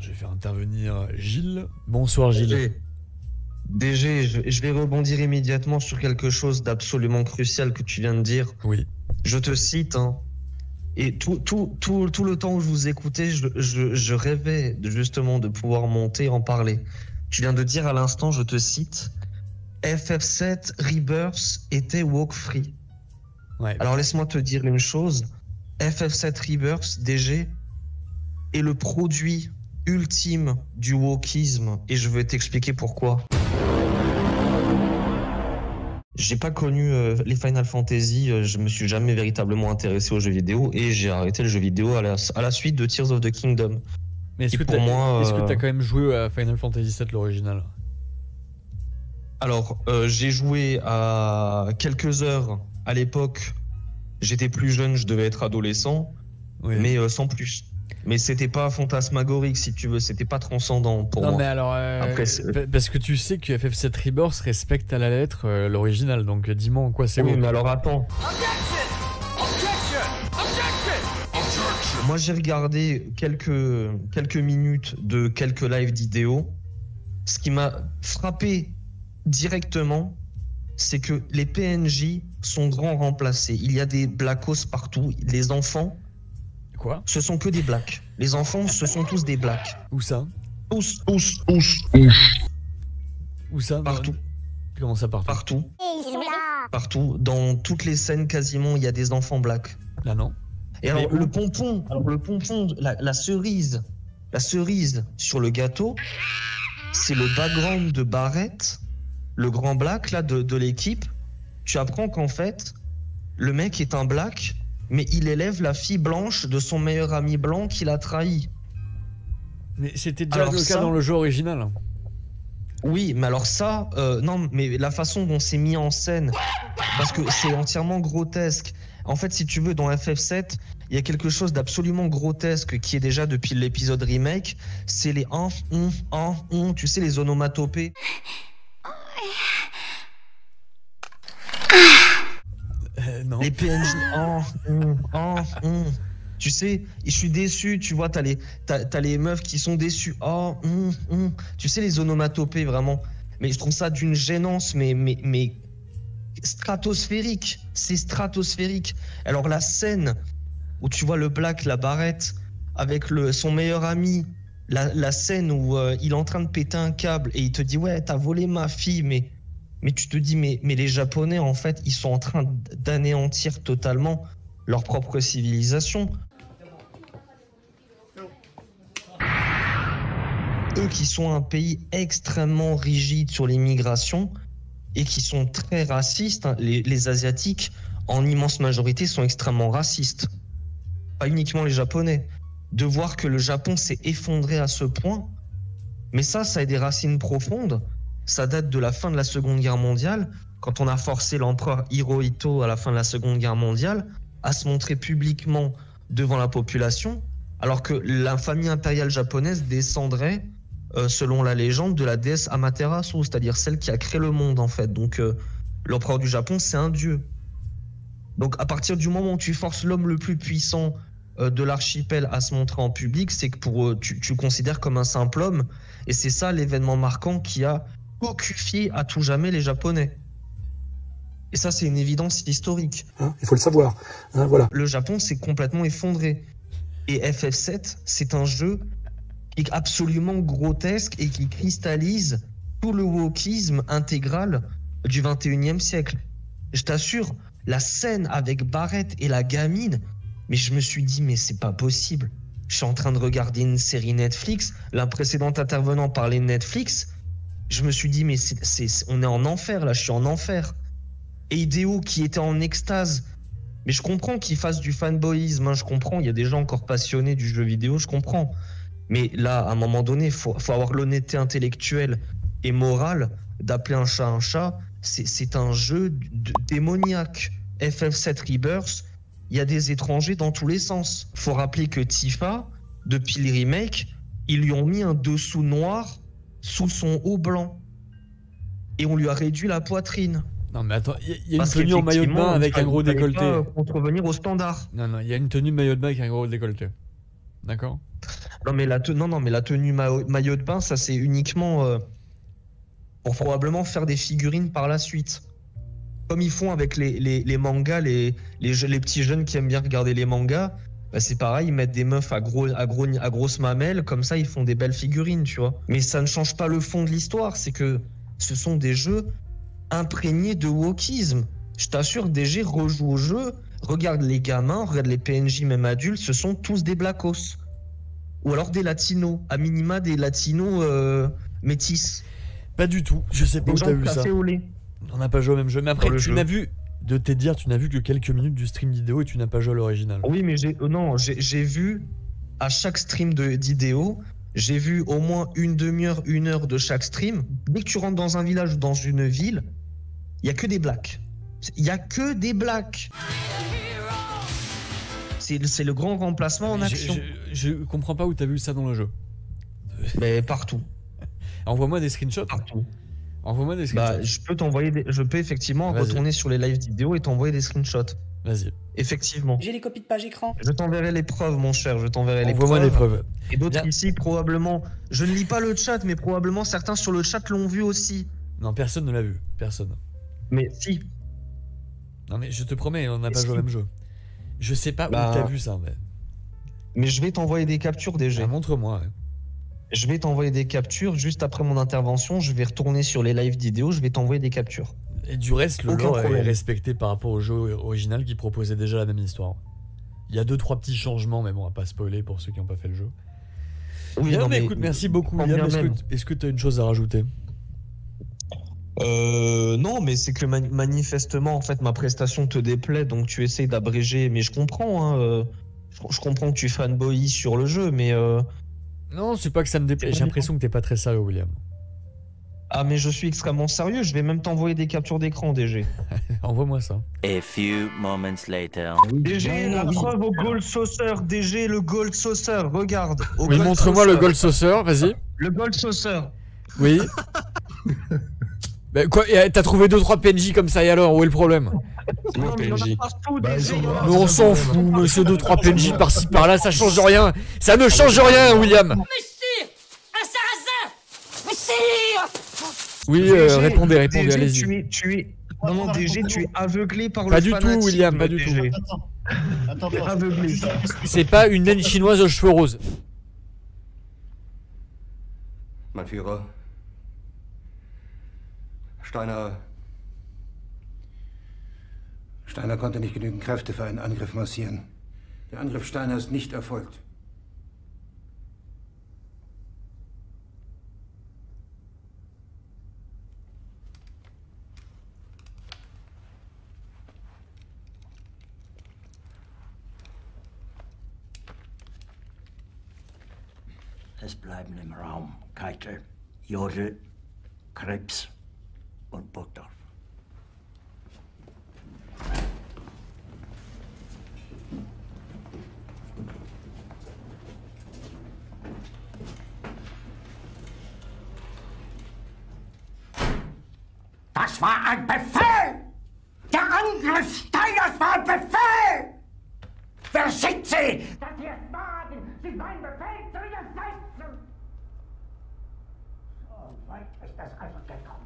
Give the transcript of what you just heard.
Je vais faire intervenir Gilles. Bonsoir Gilles. DG, je vais rebondir immédiatement sur quelque chose d'absolument crucial que tu viens de dire. Oui. Je te cite, hein, et tout le temps où je vous écoutais, je rêvais justement de pouvoir monter, en parler. Tu viens de dire à l'instant, je te cite, FF7 Rebirth était woke free. Ouais. Alors laisse-moi te dire une chose, FF7 Rebirth, DG, est le produit ultime du wokisme, et je vais t'expliquer pourquoi. J'ai pas connu les Final Fantasy, je me suis jamais véritablement intéressé aux jeux vidéo et j'ai arrêté le jeu vidéo à la suite de Tears of the Kingdom. Mais est-ce que t'as quand même joué à Final Fantasy VII l'original? Alors, j'ai joué à quelques heures à l'époque. J'étais plus jeune, je devais être adolescent, Oui. mais sans plus. Mais c'était pas fantasmagorique, si tu veux, c'était pas transcendant pour moi. Non mais alors, Après, parce que tu sais que FF7 Rebirth respecte à la lettre l'original, donc dis-moi en quoi c'est oui, woke. mais alors attends. Moi j'ai regardé quelques minutes de quelques lives d'idéo. Ce qui m'a frappé directement, c'est que les PNJ sont grand remplacés. Il y a des blackos partout. Les enfants, Quoi? ce sont que des blacks. Les enfants, ce sont tous des blacks. Où ça? Tous. Où ça? Partout. Comment ça partout? Partout. Dans toutes les scènes quasiment, il y a des enfants blacks. Là non. Et alors le pompon, la cerise sur le gâteau, c'est le background de Barrett, le grand black là de l'équipe. Tu apprends qu'en fait, le mec est un black, mais il élève la fille blanche de son meilleur ami blanc qui l'a trahi. Mais c'était déjà le cas dans le jeu original. Oui, mais alors ça, non, mais la façon dont c'est mis en scène, parce que c'est entièrement grotesque. En fait, si tu veux, dans FF7, il y a quelque chose d'absolument grotesque qui est déjà depuis l'épisode remake. C'est les tu sais, les onomatopées. Non. Les PNJ, Tu sais, je suis déçu, tu vois, t'as les meufs qui sont déçues. Tu sais, les onomatopées, vraiment. Mais je trouve ça d'une gênance, mais stratosphérique. C'est stratosphérique. Alors, la scène où tu vois le black, la barrette, avec son meilleur ami, la scène où il est en train de péter un câble et il te dit, ouais, t'as volé ma fille, mais tu te dis, mais les Japonais, en fait, ils sont en train d'anéantir totalement leur propre civilisation. Eux qui sont un pays extrêmement rigide sur l'immigration et qui sont très racistes, hein, les Asiatiques, en immense majorité, sont extrêmement racistes. Pas uniquement les Japonais. De voir que le Japon s'est effondré à ce point, mais ça a des racines profondes. Ça date de la fin de la Seconde Guerre mondiale, quand on a forcé l'empereur Hirohito à la fin de la Seconde Guerre mondiale à se montrer publiquement devant la population, alors que la famille impériale japonaise descendrait, selon la légende, de la déesse Amaterasu, c'est-à-dire celle qui a créé le monde en fait. Donc l'empereur du Japon, c'est un dieu. Donc à partir du moment où tu forces l'homme le plus puissant de l'archipel à se montrer en public, c'est que tu le considères comme un simple homme, et c'est ça l'événement marquant qui a occupié à tout jamais les Japonais. Et ça, c'est une évidence historique. Hein, il faut le savoir. Hein, voilà. Le Japon s'est complètement effondré. Et FF7, c'est un jeu qui est absolument grotesque et qui cristallise tout le wokisme intégral du 21e siècle. Je t'assure, la scène avec Barrett et la gamine, mais je me suis dit, mais c'est pas possible. Je suis en train de regarder une série Netflix, l'un précédent intervenant parlait de Netflix, je me suis dit, mais on est en enfer là, je suis en enfer. Et Hideo qui était en extase, mais je comprends qu'il fasse du fanboyisme, hein, je comprends, il y a des gens encore passionnés du jeu vidéo, je comprends. Mais là, à un moment donné, faut avoir l'honnêteté intellectuelle et morale d'appeler un chat, c'est un jeu démoniaque. FF7 Rebirth, il y a des étrangers dans tous les sens. Faut rappeler que Tifa, depuis les remakes, ils lui ont mis un dessous noir sous son haut blanc. Et on lui a réduit la poitrine. Non mais attends, il y a une tenue en maillot de bain avec un gros décolleté. Pas contrevenir au standard. Non, il y a une tenue maillot de bain avec un gros décolleté. D'accord? Non, mais la tenue maillot de bain, ça c'est uniquement pour probablement faire des figurines par la suite. Comme ils font avec les mangas, les petits jeunes qui aiment bien regarder les mangas, bah c'est pareil, ils mettent des meufs à grosses mamelles, comme ça ils font des belles figurines, tu vois. Mais ça ne change pas le fond de l'histoire, c'est que ce sont des jeux imprégnés de wokisme. Je t'assure, DG rejoue au jeu, regarde les gamins, regarde les PNJ même adultes, ce sont tous des blackos. Ou alors des latinos, à minima des latinos métis. Pas du tout, je sais pas où t'as vu ça. On n'a pas joué au même jeu, mais après tu n'as vu, de te dire, tu n'as vu que quelques minutes du stream vidéo et tu n'as pas joué à l'original. Oui, mais j'ai vu à chaque stream d'idéo, j'ai vu au moins une demi-heure, 1 heure de chaque stream. Dès que tu rentres dans un village ou dans une ville, il y a que des blacks. Il y a que des blacks. C'est le grand remplacement en action. Je comprends pas où t'as vu ça dans le jeu. Mais partout. Envoie-moi des screenshots. Partout. Envoie-moi des screenshots. Bah, je peux effectivement retourner sur les lives vidéo et t'envoyer des screenshots. Vas-y. Effectivement. J'ai les copies de page écran. Je t'enverrai les preuves, mon cher. Je t'enverrai les preuves. Envoie-moi des preuves. Et d'autres ici, probablement. Je ne lis pas le chat, mais probablement certains sur le chat l'ont vu aussi. Non, personne ne l'a vu. Personne. Mais si. Non, mais je te promets, on n'a pas joué au même jeu. Je sais pas où t'as vu ça. Mais je vais t'envoyer des captures déjà. Ah, montre-moi. Ouais. Je vais t'envoyer des captures juste après mon intervention. Je vais retourner sur les lives vidéo. Je vais t'envoyer des captures. Et du reste, le lore est respecté par rapport au jeu original qui proposait déjà la même histoire. Il y a 2-3 petits changements, mais bon, on va pas spoiler pour ceux qui n'ont pas fait le jeu. Oui, bien, non, mais écoute, merci beaucoup, William. Est-ce que tu as une chose à rajouter? Non, mais c'est que manifestement, en fait, ma prestation te déplaît, donc tu essayes d'abréger. Mais je comprends, hein. Je comprends que tu fanboyes sur le jeu, mais. Non, c'est pas que ça me déplaît. J'ai l'impression que t'es pas très sérieux, William. Ah, mais je suis extrêmement sérieux. Je vais même t'envoyer des captures d'écran, DG. Envoie-moi ça. A few moments later. DG, la preuve au Gold Saucer. DG, le Gold Saucer. Regarde. Oui, montre-moi le Gold Saucer, vas-y. Le Gold Saucer. Oui. Bah, quoi, t'as trouvé 2-3 PNJ comme ça, et alors, où est le problème? Non, mais il y en a partout, DG. Mais on s'en fout, monsieur, 2-3 PNJ par-ci par-là, ça change rien. Ça ne change rien, William. Messire, un sarrasin. Messire. Oui, répondez, allez-y. Non, DG, tu es aveuglé par le fanatisme. Pas du tout, William, pas du tout. Attends, aveuglé. C'est pas une naine chinoise aux cheveux roses. Mein Führer, Steiner konnte nicht genügend Kräfte für einen Angriff massieren. Der Angriff Steiner ist nicht erfolgt. Es bleiben im Raum Keitel, Jodl, Krebs und Burgdorf. Das war ein Befehl! Der Angriff Steiners war ein Befehl! Wer schickt Sie? Dass Sie es wagen, sich meinen Befehl zu widersetzen! So weit ist das also gekommen.